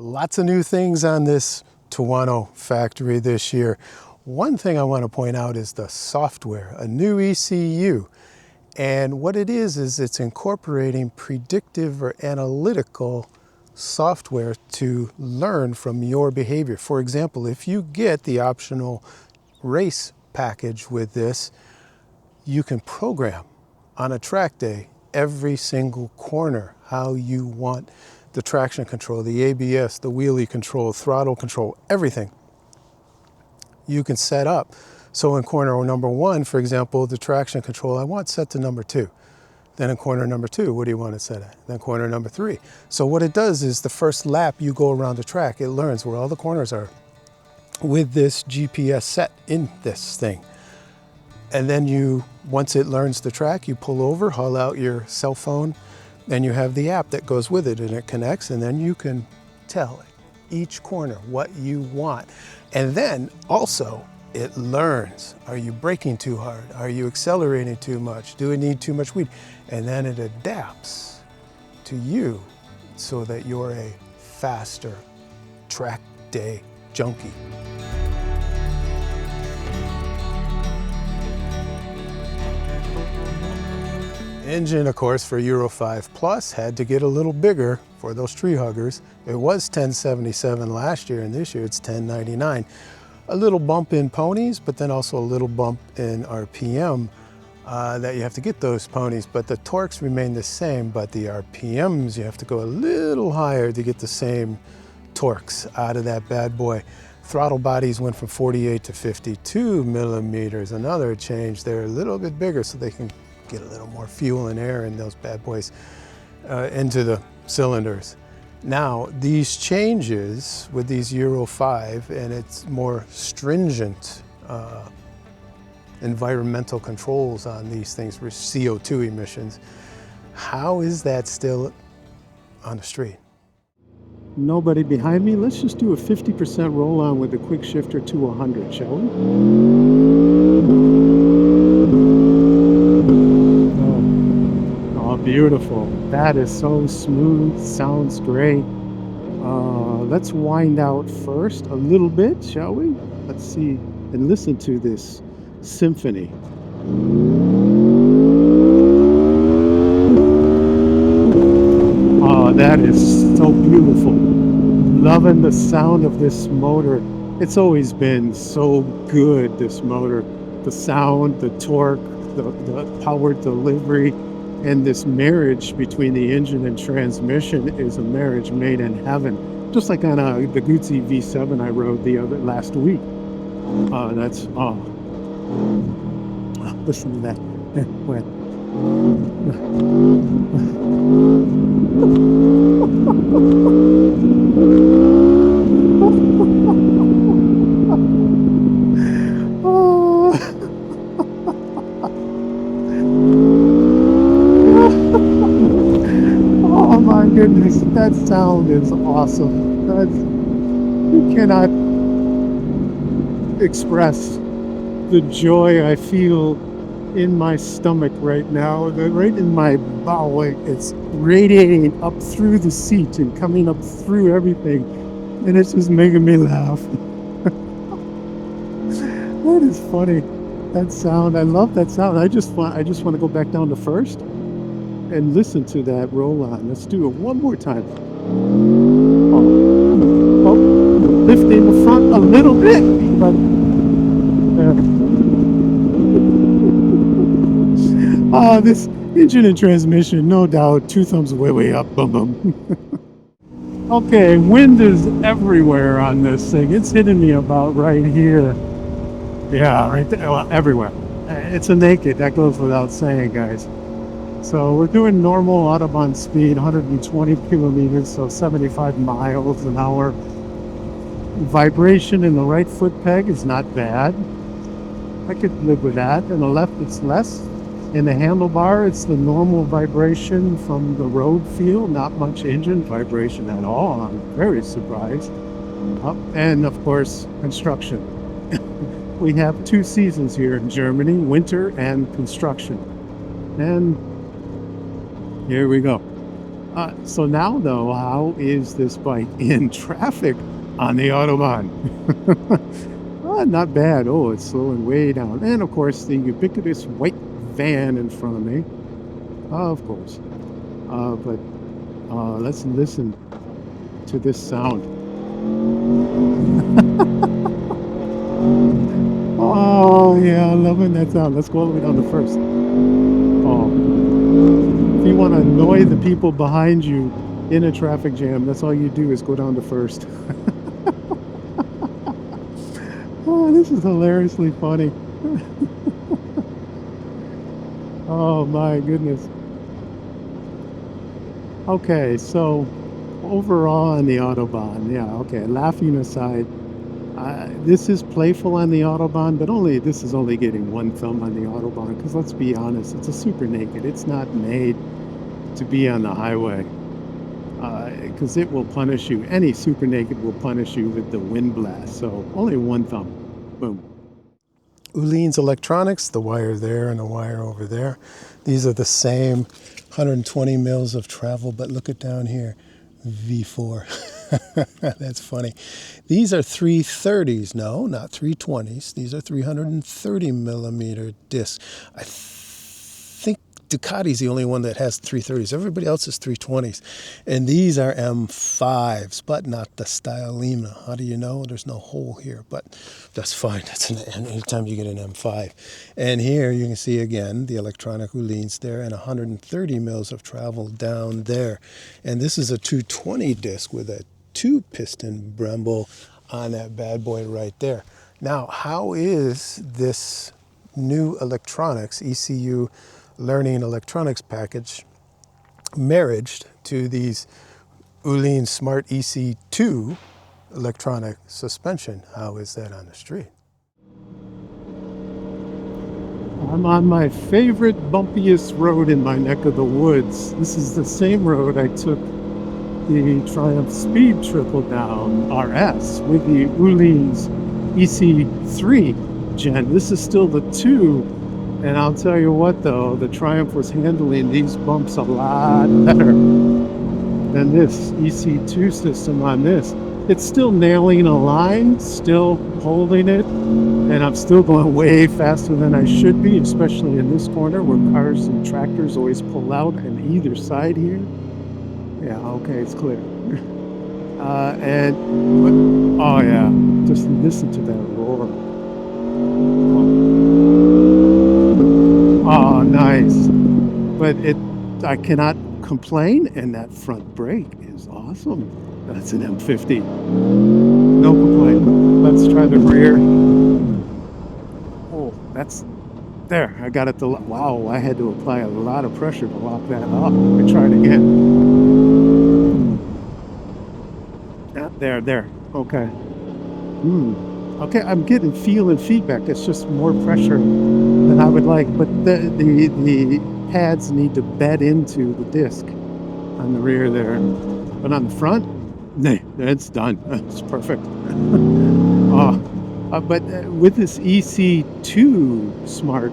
Lots of new things on this Tuono factory this year. One thing I want to point out is the software, a new ECU. And what it is it's incorporating predictive or analytical software to learn from your behavior. For example, if you get the optional race package with this, you can program on a track day every single corner how you want the traction control, the ABS, the wheelie control, throttle control, everything you can set up. So in corner number 1, for example, the traction control, I want set to number 2. Then in corner number 2, what do you want it set at? Then corner number 3. So what it does is the first lap you go around the track, it learns where all the corners are with this GPS set in this thing. And then once it learns the track, you pull over, haul out your cell phone, and you have the app that goes with it, and it connects, and then you can tell each corner what you want. And then also it learns, are you braking too hard? Are you accelerating too much? Do it need too much weed? And then it adapts to you so that you're a faster track day junkie. Engine, of course, for Euro 5 Plus had to get a little bigger for those tree huggers. It was 1077 last year, and this year it's 1099. A little bump in ponies, but then also a little bump in RPM that you have to get those ponies. But the torques remain the same, but the RPMs, you have to go a little higher to get the same torques out of that bad boy. Throttle bodies went from 48 to 52 millimeters. Another change, they're a little bit bigger so they can get a little more fuel and air in those bad boys into the cylinders. Now, these changes with these Euro 5 and its more stringent environmental controls on these things for CO2 emissions, how is that still on the street? Nobody behind me. Let's just do a 50% roll on with the quick shifter to 100, shall we? Beautiful. That is so smooth, sounds great. Let's wind out first a little bit, shall we? Let's see and listen to this symphony. Oh, that is so beautiful. Loving the sound of this motor. It's always been so good, this motor. The sound, the torque, the power delivery. And this marriage between the engine and transmission is a marriage made in heaven. Just like on the Guzzi V7 I rode last week. Listen to that. Goodness, that sound is awesome. You cannot express the joy I feel in my stomach right now, right in my bowel. It's radiating up through the seat and coming up through everything, and it's just making me laugh. That is funny. That sound, I love that sound. I just want to go back down to first and listen to that roll on. Let's do it one more time. Lifting the front a little bit, but this engine and transmission, no doubt, 2 thumbs way up, bum bum. Okay, wind is everywhere on this thing. It's hitting me about right here. Yeah, right there, well, everywhere. It's a naked, that goes without saying, guys. So we're doing normal Autobahn speed, 120 kilometers, so 75 miles an hour. Vibration in the right foot peg is not bad. I could live with that. In the left, it's less. In the handlebar, it's the normal vibration from the road feel, not much engine vibration at all. I'm very surprised. And of course, construction. We have 2 seasons here in Germany, winter and construction. And here we go. So now though, how is this bike in traffic on the Autobahn? Not bad. Oh, it's slowing way down. And of course, the ubiquitous white van in front of me. Of course. But let's listen to this sound. Oh, yeah, loving that sound. Let's go all the way down to first. Oh, if you want to annoy the people behind you in a traffic jam, that's all you do is go down to first. Oh, this is hilariously funny. Oh my goodness. Okay, so overall on the Autobahn, yeah, okay, laughing aside, this is playful on the Autobahn, but this is only getting one thumb on the Autobahn, because let's be honest, it's a super naked. It's not made to be on the highway, because it will punish you. Any super naked will punish you with the wind blast, so only one thumb. Boom. Uhlein's electronics, the wire there and the wire over there. These are the same 120 mils of travel, but look at down here, V4. That's funny. These are 330s. No, not 320s. These are 330 millimeter discs. I think Ducati's the only one that has 330s. Everybody else is 320s. And these are M5s, but not the Stylema. How do you know? There's no hole here, but that's fine. That's anytime you get an M5. And here you can see again the electronic Uhlein's there and 130 mils of travel down there. And this is a 220 disc with a 2-piston Brembo on that bad boy right there. Now, how is this new electronics, ECU Learning Electronics package, married to these Uhlin Smart EC2 electronic suspension? How is that on the street? I'm on my favorite bumpiest road in my neck of the woods. This is the same road I took the Triumph Speed Triple Down RS with the Uhlin's EC3 gen. This is still the 2. And I'll tell you what though, the Triumph was handling these bumps a lot better than this EC2 system on this. It's still nailing a line, still holding it, and I'm still going way faster than I should be, especially in this corner where cars and tractors always pull out on either side here. Yeah, okay, it's clear. Oh yeah, just listen to that roar. Oh, nice. But I cannot complain, and that front brake is awesome. That's an M50. No complaint. Let's try the rear. Oh, that's there. I got it to, wow, I had to apply a lot of pressure to lock that up. Let me try it again. There. Okay. Okay, I'm getting feeling feedback. It's just more pressure than I would like, but the pads need to bed into the disc on the rear there. But on the front, nah, it's done. It's perfect. But with this EC2 smart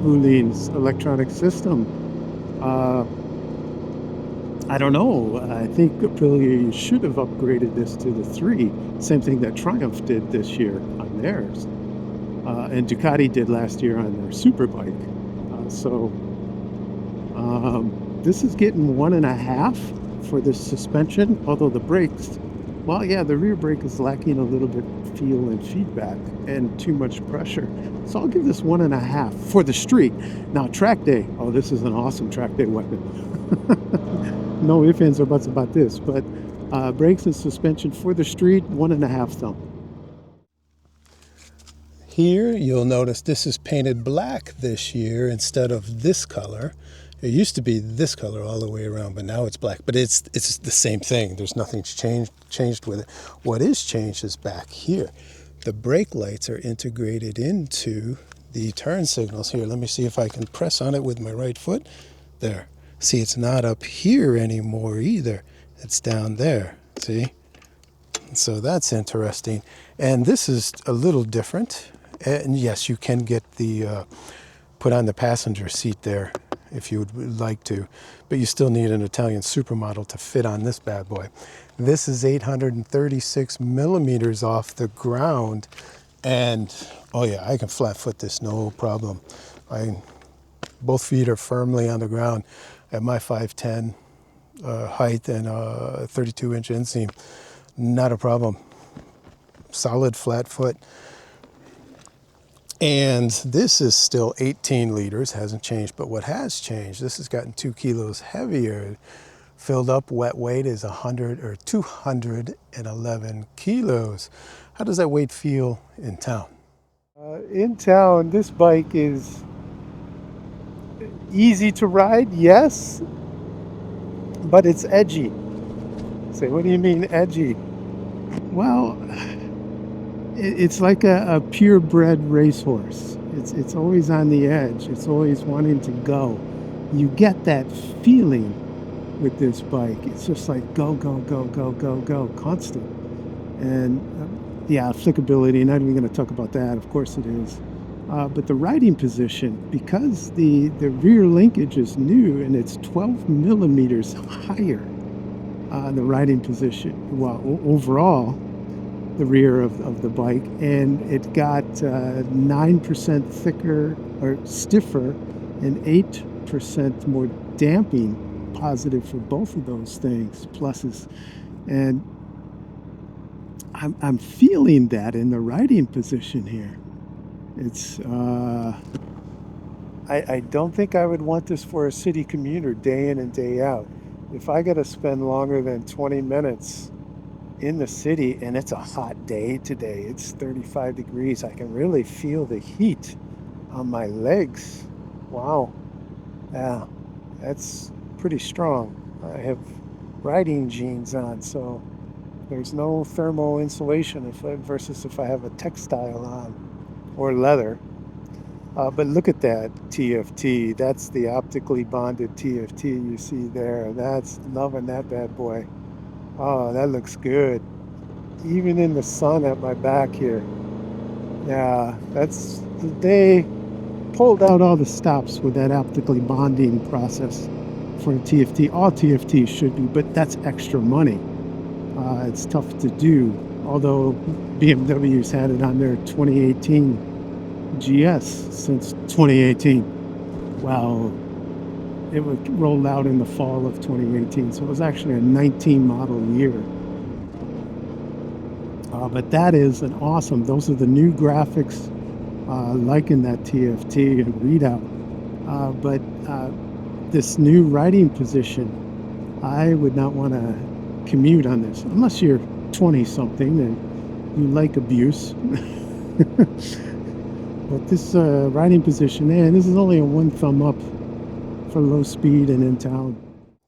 Uhlin's electronic system, I don't know. I think Aprilia should have upgraded this to the 3. Same thing that Triumph did this year on theirs. And Ducati did last year on their Superbike. This is getting 1.5 for this suspension, although the brakes, well, yeah, the rear brake is lacking a little bit feel and feedback and too much pressure. So I'll give this 1.5 for the street. Now, track day, oh, this is an awesome track day weapon. No ifs, ands, or buts about this, but brakes and suspension for the street, 1.5 thumb. Here you'll notice this is painted black this year instead of this color. It used to be this color all the way around, but now it's black. But it's the same thing. There's nothing changed with it. What is changed is back here. The brake lights are integrated into the turn signals here. Let me see if I can press on it with my right foot. There. See, it's not up here anymore either. It's down there. See? So that's interesting. And this is a little different. And yes, you can get the put on the passenger seat there if you would like to, but you still need an Italian supermodel to fit on this bad boy. This is 836 millimeters off the ground, and oh yeah, I can flat foot this, no problem. Both feet are firmly on the ground at my 5'10" height and 32-inch inseam. Not a problem. Solid flat foot. And this is still 18 liters, hasn't changed, but what has changed, this has gotten 2 kilos heavier. Filled up wet weight is 211 kilos. How does that weight feel in town? In town, this bike is easy to ride, yes, but it's edgy. Say, what do you mean edgy? Well, it's like a purebred racehorse. It's always on the edge. It's always wanting to go. You get that feeling with this bike. It's just like go, go, go, go, go, go, constant. And yeah, flickability, not even going to talk about that. Of course it is. But the riding position, because the rear linkage is new and it's 12 millimeters higher, the riding position, well, overall, the rear of the bike, and it got 9% thicker or stiffer and 8% more damping, positive for both of those things, pluses. And I'm feeling that in the riding position here. It's I don't think I would want this for a city commuter day in and day out. If I got to spend longer than 20 minutes in the city, and it's a hot day today, it's 35 degrees, I can really feel the heat on my legs. Wow. Yeah, that's pretty strong. I have riding jeans on, so there's no thermal insulation versus if I have a textile on or leather. But look at that TFT. That's the optically bonded TFT you see there. That's loving that bad boy. Oh, that looks good. Even in the sun at my back here. Yeah, they pulled out all the stops with that optically bonding process for a TFT. All TFTs should be, but that's extra money. It's tough to do, although BMW's had it on their 2018 GS since 2018. Well, it was rolled out in the fall of 2018, so it was actually a 19 model year. But that is an awesome, those are the new graphics, like in that TFT and readout. But this new riding position, I would not want to commute on this, unless you're 20-something and you like abuse. But this riding position, man, this is only a 1 thumb up for low speed and in town.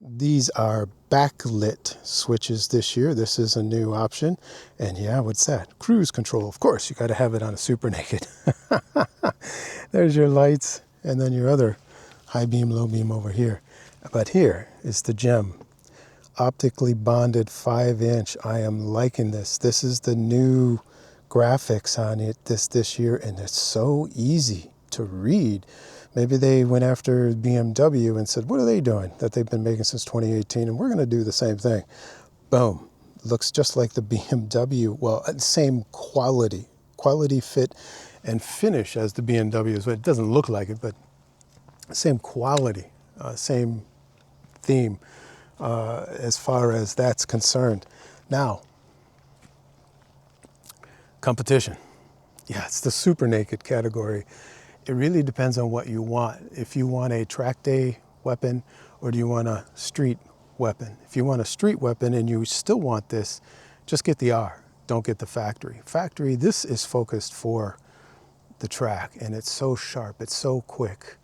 These are backlit switches this year. This is a new option. And yeah, what's that? Cruise control. Of course, you got to have it on a Super Naked. There's your lights, and then your other high beam, low beam over here. But here is the gem. Optically bonded 5-inch. I am liking this. This is the new graphics on it this year, and it's so easy to read. Maybe they went after BMW and said, what are they doing that they've been making since 2018, and we're going to do the same thing. Boom. Looks just like the BMW. Well, same quality, fit, and finish as the BMWs. It doesn't look like it, but same quality, same theme as far as that's concerned. Now, competition. Yeah, it's the Super Naked category. It really depends on what you want. If you want a track day weapon, or do you want a street weapon? If you want a street weapon and you still want this, just get the R. Don't get the factory. Factory, this is focused for the track, and it's so sharp, it's so quick.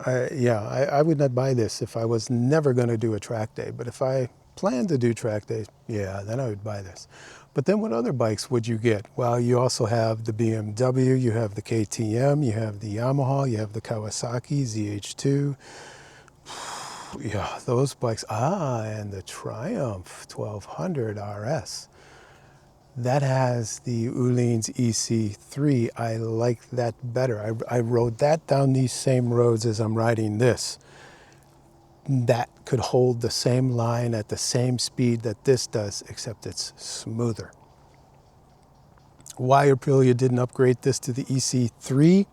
I would not buy this if I was never going to do a track day, but if I plan to do track days, yeah, then I would buy this. But then what other bikes would you get? Well, you also have the BMW, you have the KTM, you have the Yamaha, you have the Kawasaki ZH2. Yeah, those bikes. And the Triumph 1200 RS. That has the Uhlein's EC3. I like that better. I rode that down these same roads as I'm riding this. that could hold the same line at the same speed that this does, except it's smoother. Why Aprilia didn't upgrade this to the EC3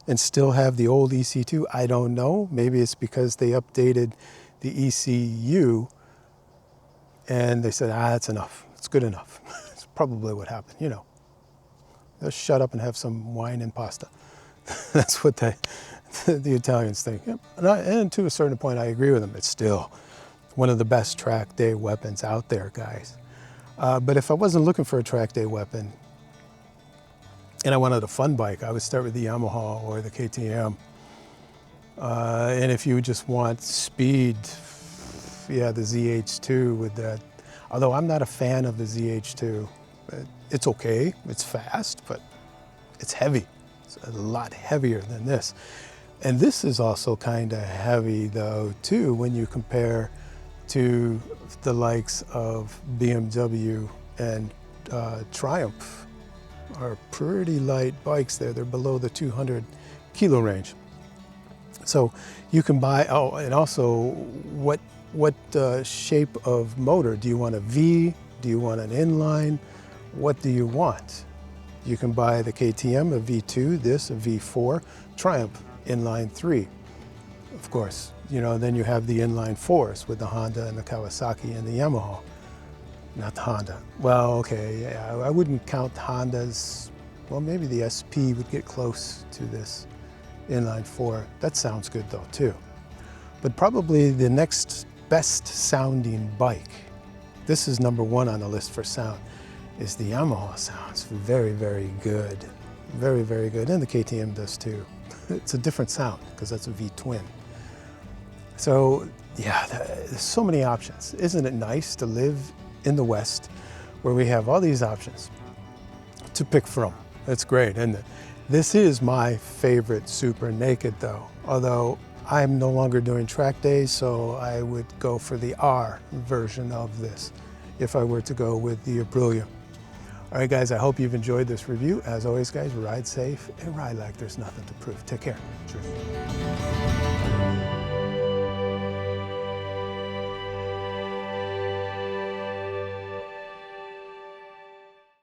and still have the old EC2, I don't know. Maybe it's because they updated the ECU and they said, that's enough. It's good enough. It's probably what happened, you know. Just shut up and have some wine and pasta. That's what the Italians think. Yep. And to a certain point, I agree with them. It's still one of the best track day weapons out there, guys. But if I wasn't looking for a track day weapon and I wanted a fun bike, I would start with the Yamaha or the KTM. And if you just want speed, yeah, the ZH2 with that. Although I'm not a fan of the ZH2. It's okay, it's fast, but it's heavy. It's a lot heavier than this. And this is also kind of heavy though too when you compare to the likes of BMW and Triumph are pretty light bikes there. They're below the 200 kilo range. So you can buy, oh, and also what shape of motor? Do you want a V? Do you want an inline? What do you want? You can buy the KTM, a V2, this, a V4, Triumph, inline 3. Of course, you know, then you have the inline 4s with the Honda and the Kawasaki and the Yamaha. Not the Honda. Well, okay, yeah, I wouldn't count Hondas. Well, maybe the SP would get close to this inline 4. That sounds good though, too. But probably the next best sounding bike, this is #1 on the list for sound, is the Yamaha. Sounds very, very good. Very, very good. And the KTM does too. It's a different sound because that's a V-twin. So yeah, there's so many options. Isn't it nice to live in the West where we have all these options to pick from? That's great, isn't it? This is my favorite Super Naked though, although I'm no longer doing track days, so I would go for the R version of this if I were to go with the Aprilia. All right, guys, I hope you've enjoyed this review. As always, guys, ride safe and ride like there's nothing to prove. Take care. Cheers.